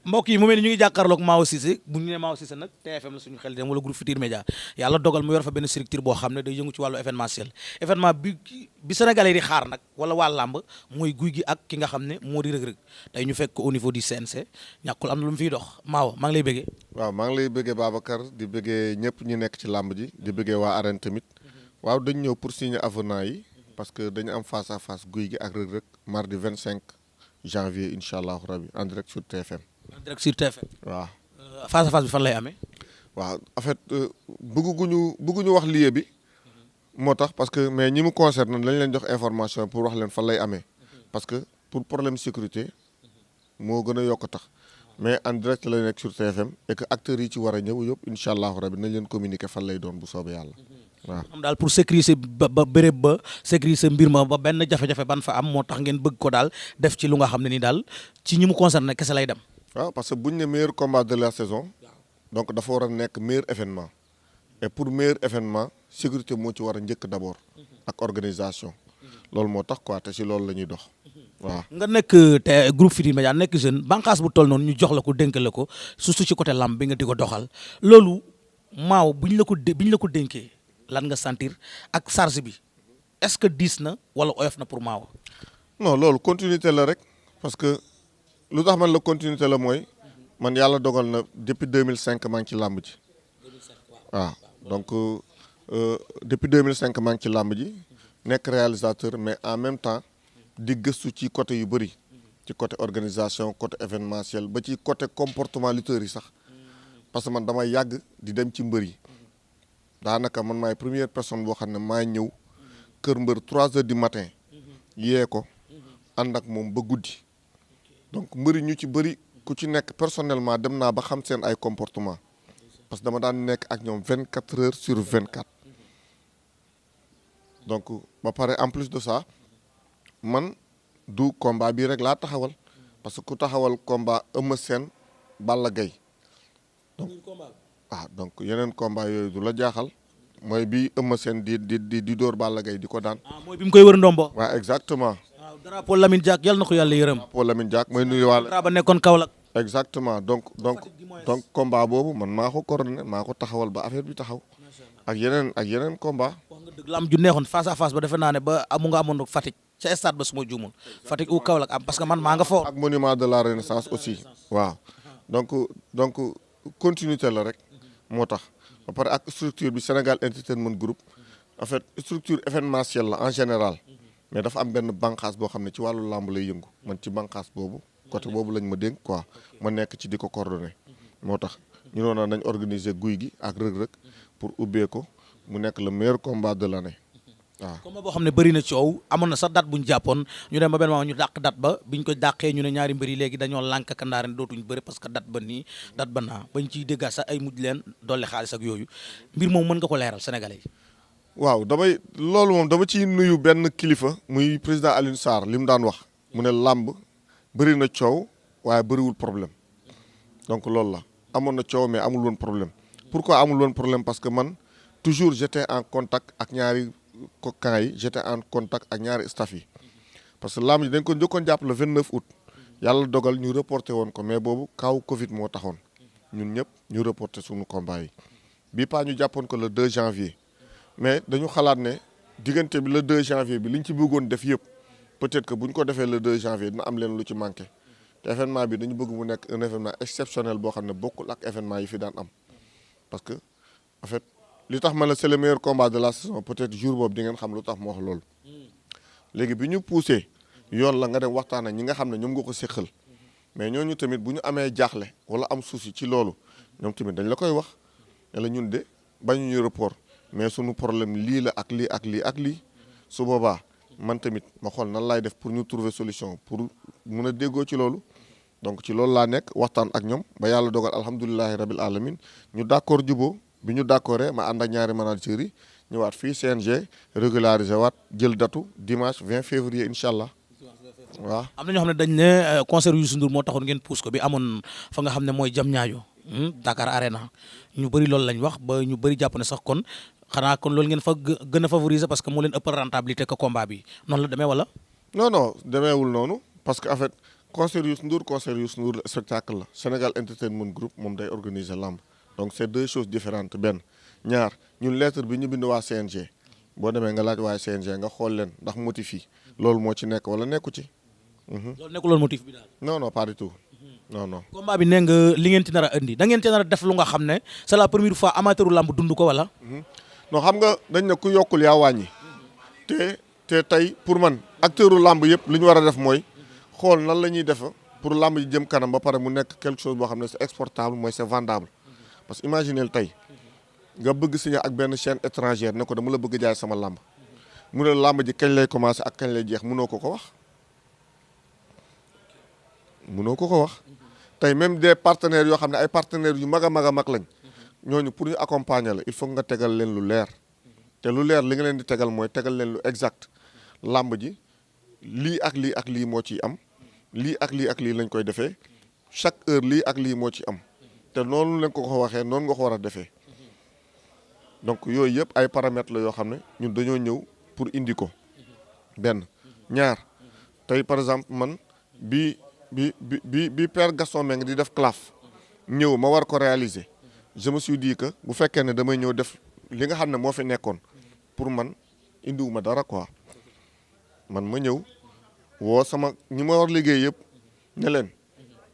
mbokk yi mu mel ni ñu ngi jàkkaarloog Mao Cissé bu ñu nee Mao Cissé nag TFM la suñu xel dem wala groupe Futurs Médias yàlla dogal mu yor fa benn structure boo xam ne day yëngu ci wàllu événementiel événement bi sénégalais di xaar nag wala waa làmb mooy guy gi ak ki nga xam ne moo di rëg-rëg tey ñu fekk ko au niveau du CNC ñàkkul am na lu mu fiy dox Mao maa ngi lay bëggee. waaw maa ngi lay bëggee Babacar di bëggee ñëpp ñu nekk ci làmb ji di bëggee waa arène tamit waaw dañ ñëw pour signer avenant yi parce que dañu am face à face guy gi ak rëg-rëg mardi 25 janvier incha allahu rabi en direct sur TFM. en direct sur TFM. waaw. face à face bi fan lay amee. waaw en fait bëgguñu wax lieu bi moo tax parce que mais ñi mu concerne lañ leen jox information pour wax leen fan lay amee parce que pour problème sécurité moo gën a yokk tax mais en direct la nekk sur TFM et que acteurs yi ci war a ñëw yëpp incha allahu rabi nañ leen communiquer fan lay doon bu soobee yàlla waaw. am daal pour sécuriser ba béréb ba sécuriser mbir ma ba benn jafe-jafe ban fa am moo tax ngeen bëgg ko daal def ci lu nga xam ne ni daal ci ñi mu concerné kese lay dem. waaw parce que bu ñu ne meilleur combat de la saison donc dafa war a nekk meilleur événement et pour meilleur événement sécurité moo ci war a njëkk d'abord ak organisation loolu moo tax quoi te si loolu la ñuy dox waaw. nga nekk te groupe Futurs Médias nekk jeune bànqaas bu toll noonu ñu jox la ko dénk la ko surtout ci côté lamb bi nga di ko doxal loolu Maaw biñ la ko dénkee lan nga sentir ak charge bi est-ce que diis na wala oyof na pour Maaw. non loolu continuité la rek parce que lu tax man la continuité la mooy man yàlla dogal na depuis 2005 maa ngi ci làmb ji waaw donc depuis 2005 maa ngi ci làmb ji nekk réalisateur mais en même temps di gëstu ci côté yu bëri ci côté organisation côté événementiel ba ci côté comportement lutteurs yi sax parce que man damay yàgg di dem ci mbër yi daanaka man maay première personne boo xam ne maa ñëw kër mbër 3 heures du matin yee ko ànd ak moom ba guddi donc mbëri ñu ci bëri ku ci nekk personnellement dem naa ba xam seen ay comportement parce que dama daan nekk ak ñoom 24 heures sur 24 donc ba pare en plus de ça man du combat bii rek laa taxawal parce que ku taxawal combat Eumeu Sène Balla Gaye donc donc yeneen combat yooyu du la jaaxal mooy bi Eumeu Sène di dóor Balla Gaye di ko daan. mooy bi mu koy wër ndombo. waaw exactement. waaw drapeau Lamine Diack yàlla na ko yàlla yërëm. drapeau Lamine Diack mooy nuyuwaale. ba nekkoon Kaolack. exactement donc combat boobu man maa ko coordonné maa ko taxawal ba affaire bi taxaw ak yeneen combat. wax nga dëgg lam ju neexoon face à face ba defe naa ne ba nga amoon Fatick ca stade ba suma juumul Fatick ou Kaolack am parce que man maa nga fort. ak monument de la renaissance aussi waaw donc continuité la rek moo tax ba pare ak structure bi Sénégal Entertainment Group en fait structure événementielle la en général mais dafa am benn bànqaas boo xam ne ci wàllu làmb lay yëngu man ci bànqaas boobu côté boobu lañ ma dénk quoi ma nekk ci di ko coordonné moo tax ñu noonu nañ organiser guy gi ak rëg-rëg pour ubbee ko mu nekk le meilleur combat de l'année waaw. combat boo xam ne bëri na coow amoon na sax date bu ñu jàppoon ñu dem ba benn moment ñu dàq date ba biñ ko dàqee ñu ne ñaari mbër yi léegi dañoo lànk kandaare ne dootuñ bëri parce que date ba nii date ba naa bañ ciy déggaat sax ay mujj leen dolli xaalis ak yooyu mbir moom mën nga ko leeral sénégalais yi. waaw loolu moom dama ciy nuyu benn kilifa muy président Alioune Sarr li mu daan wax mu ne làmb bëri na coow waaye bëriwul problème donc loolu la amoon na coow mais amul woon problème pourquoi amul woon problème parce que man toujours j'étais en contact ak ñaari camps yi j'étais en contact ak ñaari staff yi parce que làmb ji dañ ko njëkkoon jàpp le 29 août yàlla dogal ñu reporté woon ko mais boobu kaw Covid moo taxoon ñun ñëpp ñu reporté suñu combat yi bii pas ñu jàppoon ko le 2 janvier mais dañu xalaat ne diggante bi le 2 janvier bi liñ ci bëggoon def yëpp peut-être que bu ñu ko defee le 2 janvier dina am leen lu ci manqué te événement bi dañu bëgg mu nekk un événement exceptionnel boo xam ne bokkul ak événement yi fi daan am parce que en fait li tax ma ne c'est le meilleur combat de la saison peut-être jour boobu di ngeen xam lu tax mu wax loolu léegi bi ñu poussé yoon la nga dem waxtaan ak ñi nga xam ne ñoom nga ko séqal mais ñooñu tamit bu ñu amee jaaxle wala am souci ci loolu ñoom tamit dañ la koy wax ne la ñun de bañu ñu report mais sunu problème lii la ak lii ak lii ak lii su boobaa man tamit ma xool nan laay def pour ñu trouver solution pour mun a déggoo ci loolu donc ci loolu laa nekk waxtaan ak ñoom ba yàlla dogal alhamdulilahi rabil alamin ñu d'accord juboo bi ñu d'accordé ma ànd ak ñaari managers yi ñëwaat fii CNG régulariser waat jël datu dimanche 20 février incha allah waaw. am na ñoo xam ne dañ ne concert Youssou Ndour moo taxoon ngeen pousse ko bi amoon fa nga xam ne mooy Diamniadio Dakar Arena ñu bëri loolu lañ wax ba ñu bëri jàpp ne sax kon xanaa kon loolu ngeen fa gën a favoriser parce que moo leen ëppal rentabilité que combat bi noonu la demee wala. non demeewul noonu parce que en fait concert Youssou Ndour spectacle la Sénégal Entertainment Group moom day organiser lamb donc c'est deux choses différentes benn ñaar ñun lettre bi ñu bind waa CNG boo demee nga laaj waaye CNG nga xool leen ndax motif yi loolu moo ci nekk wala nekku ci. loolu nekkul woon motif bi daal. non pas du tout non. combat bi nee nga li ngeen ci nar a indi da ngeen ci nar a def lu nga xam ne c'est la première fois amateuru lamb dund ko wala. non xam nga dañ ne ku yokkul yaa wàññi te tey pour man acteuru lamb yëpp li ñu war a def mooy xool nan la ñuy def pour lamb ji jëm kanam ba pare mu nekk quelque chose boo xam ne c'est exportable mooy c'est vendable parce que imaginez tey nga bëgg signer ak benn chaîne étrangère ne ko dama la bëgg jaay sama lamb mu ne lamb ji kañ lay commencer ak kañ lay jeex mënoo ko wax tey même des partenaires yoo xam ne ay partenaires yu mag a mag lañ ñooñu pour ñu accompagner la il faut nga tegal leen lu leer te lu leer li nga leen di tegal mooy tegal leen lu exact lamb ji lii ak lii ak lii moo ciy am lii ak lii ak lii lañ koy defee chaque heure lii ak lii moo ci am te noonu lañ ko waxee noonu nga ko war a defee donc yooyu yëpp ay paramètres la yoo xam ne ñun dañoo ñëw pour indi ko benn ñaar tey par exemple man bi Père Gaston Mbengue di def CLAF ñëw ma war ko réaliser je me suis dit que bu fekkee ne damay ñëw def li nga xam ne moo fi nekkoon pour man indiwuma dara quoi man ma ñëw woo sama ñi ma war liggéey yëpp ne leen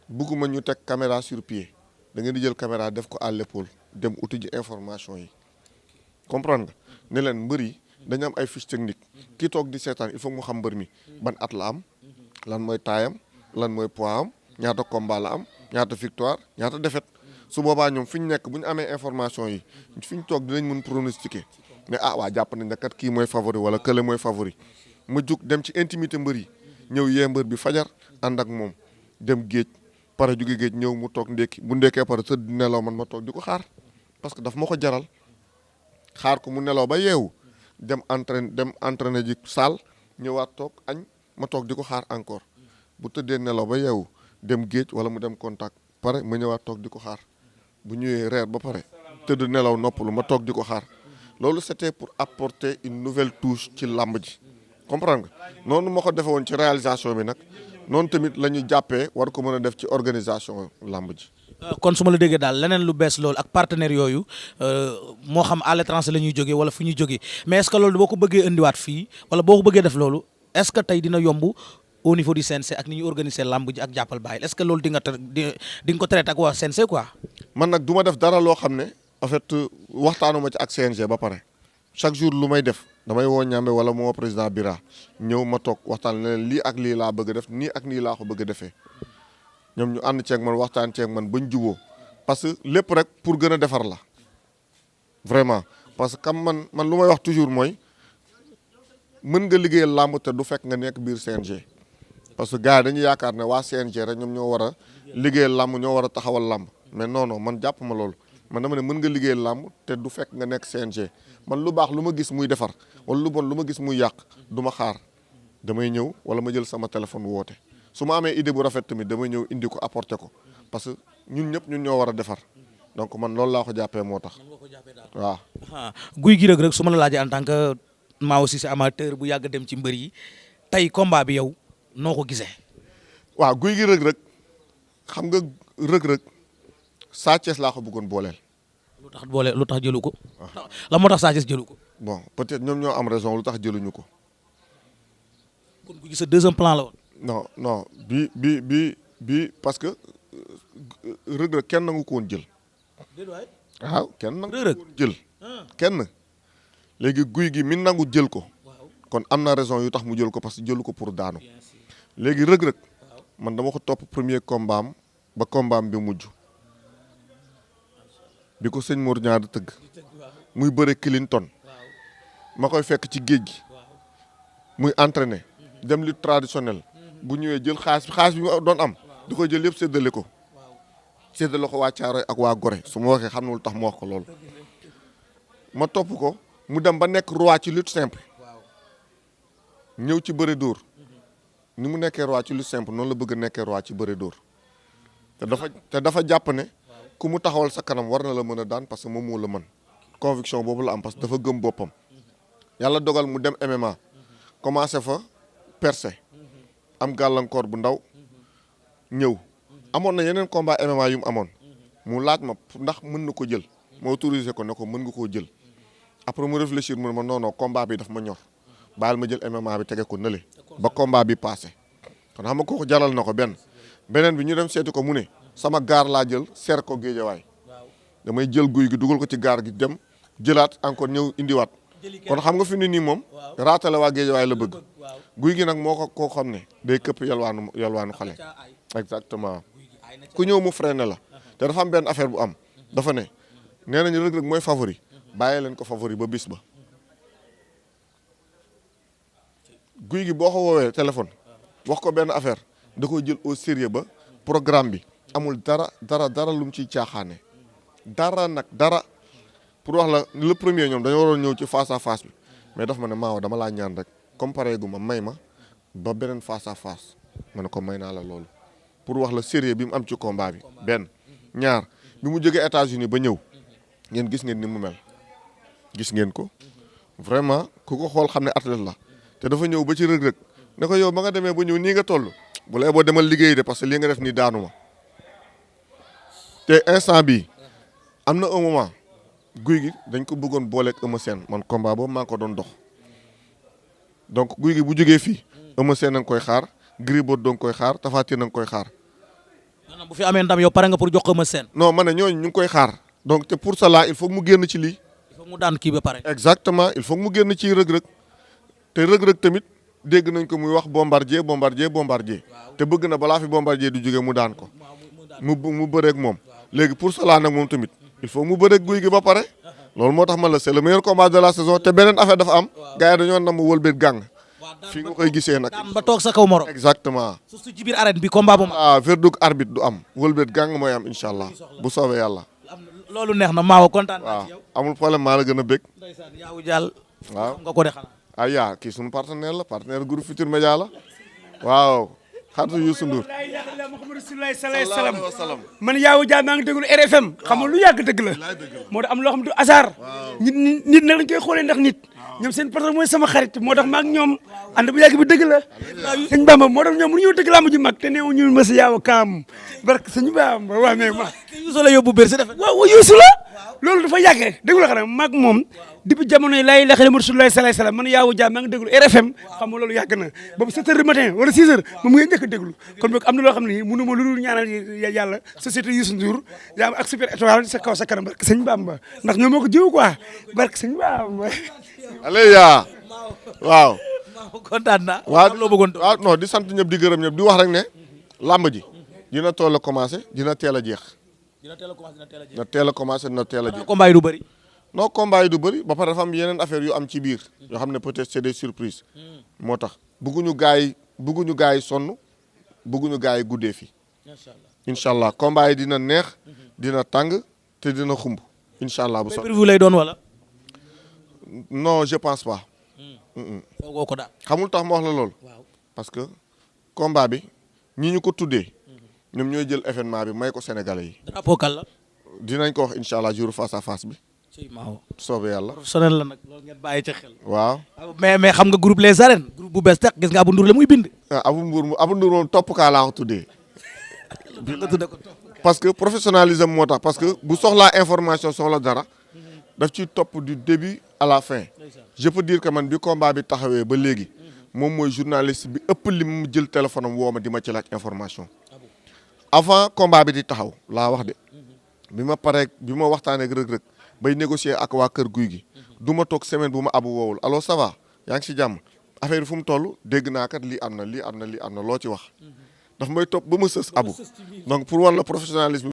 bugguma ñu teg caméra sur pied da ngeen di jël caméra def ko à l'épaule dem uti ji information yi comprendre nga ne leen mbër yi dañu am ay fiche technique kii toog di seetaan il faut mu xam mbër mi ban at la am lan mooy taayam lan mooy poids am ñaata combat la am ñaata victoire ñaata défaite su boobaa ñoom fi ñu nekk bu ñu amee information yi fi ñu toog dinañ mën pronostiquer mais waa jàpp nañ ne kat kii mooy favori wala kële mooy favori ma jug dem ci intimité mbër yi ñëw yee mbër bi fajar ànd ak moom dem géej pare jóge géej ñëw mu toog ndékki bu ndekkee pare tëdd nelaw man ma toog di ko xaar parce que daf ma ko jaral xaar ko mu nelaw ba yeewu dem entraîné ji salle ñëwaat toog añ ma toog di ko xaar encore bu tëddee nelaw ba yeewu dem géej wala mu dem contact pare ma ñëwaat toog di ko xaar bu ñëwee reer ba pare tëdd nelaw noppalu ma toog di ko xaar loolu c'était pour apporter une nouvelle touche ci làmb ji comprendre nga noonu ma ko defee woon ci réalisation bi nag noonu tamit la ñu jàppee war ko mën a def ci organisation làmb ji. kon su ma la déggee daal leneen lu bees loolu ak partenaires yooyu moo xam à l'étranger la ñuy jógee wala fu ñuy jógee mais est-ce que loolu boo ko bëggee indiwaat fii wala boo ko bëggee def loolu est-ce que tey dina yomb au niveau du CNC ak ni ñu organiser làmb ji ak jàppal bàyyil est-ce que loolu di nga ko traité ak waa CNC quoi. man nag du ma def dara loo xam ne en fait waxtaanuma ci ak CNG ba pare chaque jour lu may def damay woo ñambe wala moo président Bira ñëw ma toog waxtaan leen lii ak lii laa bëgg a def nii ak nii laa ko bëgg a defee ñoom ñu ànd ceeg man waxtaan ceeg man bañ juboo parce que lépp rek pour gën a defar la vraiment parce que comme man lu may wax toujours mooy mën nga liggéeyal làmb te du fekk nga nekk biir CNG parce que gars yi dañuy yaakaar ne waa CNG rek ñoom ñoo war a liggéeyal làmb ñoo war a taxawal làmb mais non man jàpp ma loolu man dama ne mën nga liggéeyal làmb te du fekk nga nekk CNG man lu baax lu ma gis muy defar wala lu bon lu ma gis muy yàq du ma xaar damay ñëw wala ma jël sama téléphone woote su ma amee idée bu rafet tamit damay ñëw indi ko apporter ko parce que ñun ñëpp ñun ñoo war a defar donc man loolu laa ko jàppee moo tax waaw. Gouye Gui Reug Reug su ma la laajee en tant que maa aussi si amateur bu yàgg dem ci mbër yi tey combat bi yow noo ko gisee. waaw Gouye Gui Reug Reug xam nga Reug Reug Sa Thiès laa ko bëggoon booleel. lu tax jëlu ko. la moo tax Sa Thiès jëlu ko. bon peut-être ñoom ñoo am raison lu tax jëluñu ko. kon Gouye Gui sa deuxième plan la woon. non bi parce que Reug Reug kenn nangu ko woon jël. waaw kenn nangu ko woon jël. kenn léegi Gouye Gui mi nangu jël ko. kon am na raison yu tax mu jël ko parce que jëlu ko pour daanu. léegi Reug Reug man dama ko topp premier combat am ba combat am bi mujj. bi ko sëñ Mor ñaar tëgg muy bëre Clinton ma koy fekk ci géej gi muy entraîner dem lutte traditionnelle bu ñëwee jël xaalis bi mu doon am di koy jël yëpp séddale ko waa Caaroy ak waa Gorée su ma waxee xam na lu tax ma wax ko loolu ma topp ko mu dem ba nekk roi ci lutte simple ñëw ci bëre dóor ni mu nekkee roi ci lutte simple noonu la bëgg a nekkee roi ci bëre dóor te dafa jàpp ne ku mu taxawal sa kanam war na la mën a daan parce que moom moo la mën conviction boobu la am parce que dafa gëm boppam yàlla dogal mu dem MMA commencé fa percé am gàllankoor bu ndaw ñëw amoon na yeneen combat MMA yu mu amoon mu laaj ma ndax mën na ko jël ma autorisé ko ne ko mën nga koo jël après mu réfléchir mu ne ma non non combat bi daf ma ñor baal ma jël MMA bi tege ko nële ba combat bi passé kon xam nga kooku jaral na ko beneen bi ñu dem seeti ko mu ne sama gaar laa jël seer ko géejawaay damay jël guy gi dugal ko ci gaar gi dem jëlaat encore ñëw indiwaat kon xam nga fi ne nii moom raatale waa géejawaay la bëgg guy gi nag moo ko koo xam ne day këpp yalwaanu xale exactement ku ñëw mu freiné la te dafa am benn affaire bu am dafa ne nee nañu Reug Reug mooy favori bàyyi leen ko favori ba bis ba guy gi boo ko woowee téléphone wax ko benn affaire da koy jël au sérieux ba programme bi amul dara lu mu ciy caaxaane dara pour wax la le premier ñoom dañoo waroon ñëw ci face à face bi mais daf ma ne maaw dama laa ñaan rek comparé gu ma may ma ba beneen face à face ma ne ko may naa la loolu pour wax la sérieux bi mu am ci combat bi benn ñaar bi mu jógee États-Unis ba ñëw ngeen gis ngeen ni mu mel gis ngeen ko vraiment ku ko xool xam ne athlète la te dafa ñëw ba ci Reug Reug ne ko yow ba nga demee ba ñëw nii nga toll bu la boo demal liggéey de parce que lii nga def nii daanu ma te instant bii am na un moment guy gi dañ ko bëggoon booleeg Eumeu Sène man combat boobu maa ngi ko doon dox donc guy gi bu jógee fii Eumeu Sène na nga koy xaar Gris Bordeaux nga koy xaar Tapha Tine na nga koy xaar. maanaam bu fi amee ndam yow pare nga pour jox ko Eumeu Sène. non ma ne ñooñu ñu ngi koy xaar donc te pour cela il faut mu génn ci lii. il faut mu daan kii ba pare. exactement il faut mu génn ci Reug Reug te Reug Reug tamit dégg nañ ko muy wax bombardier te bëgg na balaa fi bombardier du jógee mu daan ko mu bëreeg moom léegi pour cela nag moom tamit il faut mu bëreeg guy gi ba pare loolu moo tax man la c'est le meilleur combat de la saison te beneen affaire dafa am gars yi dañoo nam wëlbét gàng fii nga koy gisee nag daan ba toog sa kaw morom. exactement surtout ci biir arène bi combat bu ma. verdict arbitre du am wëlbét gàng mooy am incha allah bu soobee yàlla. loolu neex na Maawo kontaan naa ci yow. amul problème maa la gën a bég. ndeysaan Yawou Dial. waaw xam nga ko de xanaa. yaa kii suñu partenaire la partenaire groupe Futurs Médias la waaw xaritu Youssou Ndour. Muhammad Rasulullah sallallahu alayhi wa sallam man Yawou Dial maa ngi déglu RFM xam nga lu yàgg dëgg la moo tax am loo xam du hasard nit nag dañ koy xoolee ndax nit ñoom seen patron mooy sama xarit moo tax maa ak ñoom ànd bu yàgg bi dëgg la sëñ Bamba moo tax ñoom mënu ñëw dëgg laa mujj mag te neewu ñu ma sa Yawou kaam barke sëñ Bamba waaw mais ma Youssou la yóbbu Bercy defe waaw Youssou la loolu dafa yàggee déglu la xanaa maag moom depuis jamono yi laay laxale ma Rasulullah sallallahu alayhi wa sallam man Yawou Dial maa ngi déglu RFM xam nga loolu yàgg na boobu 7 heures du matin wala 6 heures moom ngay njëkk a déglu kon boog am na loo xam ne mënu ma lu dul ñaanal yàlla société Youssou Ndour yaa ak Super Étoile sa kaw sa kanam barke sëñ Bamba ndax ñoo moo ko jiw quoi barke sëñ Bamba allez yaa waaw kontaan naa. waaw loo bëggoon waaw non di sant ñëpp di gërëm ñëpp di wax rek ne làmb ji dina toll a commencé dina teel a jeex dina teel a commencé dina teel a jeex. dina teel a commencé dina teel a jeex combat yi du bëri. non combat yi du bëri ba pare dafa am yeneen affaire yu am ci biir yoo xam ne peut-être c'est des surprises moo tax bëgguñu gars yi sonn bëgguñu gars yi guddee fi incha allah combat yi dina neex dina tàng te dina xumb incha allah bu pay-per-view lay doon wala. non je pense pas. foogoo ko daal. xamul tax ma wax la loolu. parce que combat bi ñi ñu ko tuddee ñoom ñooy jël événement bi may ko Sénégalais yi. drapeau kal la. dinañ ko wax incha allah jour face à face bi. ci Maawo. soobee yàlla. professionnel la nag loolu ngeen bàyyi ca xel. waaw. mais xam nga groupe les arènes groupe bu bees tax gis nga Abou Ndour la muy bind. Abou Ndour moom topp kaa laa ko tuddee. nga tuddee ko parce que professionnalisme moo tax parce que bu soxlaa information soxla dara daf ciy topp du début à la fin je peux dire que man bi combat bi taxawee ba léegi moom mooy journaliste bi ëpp li mu jël téléphone am woo ma di ma ci laaj information avant combat bi di taxaw laa wax de bi ma paree bi ma waxtaanee ak Reug Reug bay négocier ak waa kër guy gi du ma toog semaine bu ma abu woowul allo ça va yaa ngi si jàmm affaire yi fu mu toll dégg naa kat lii am na loo ci wax daf may topp ba ma sës abu donc pour war la professionnalisme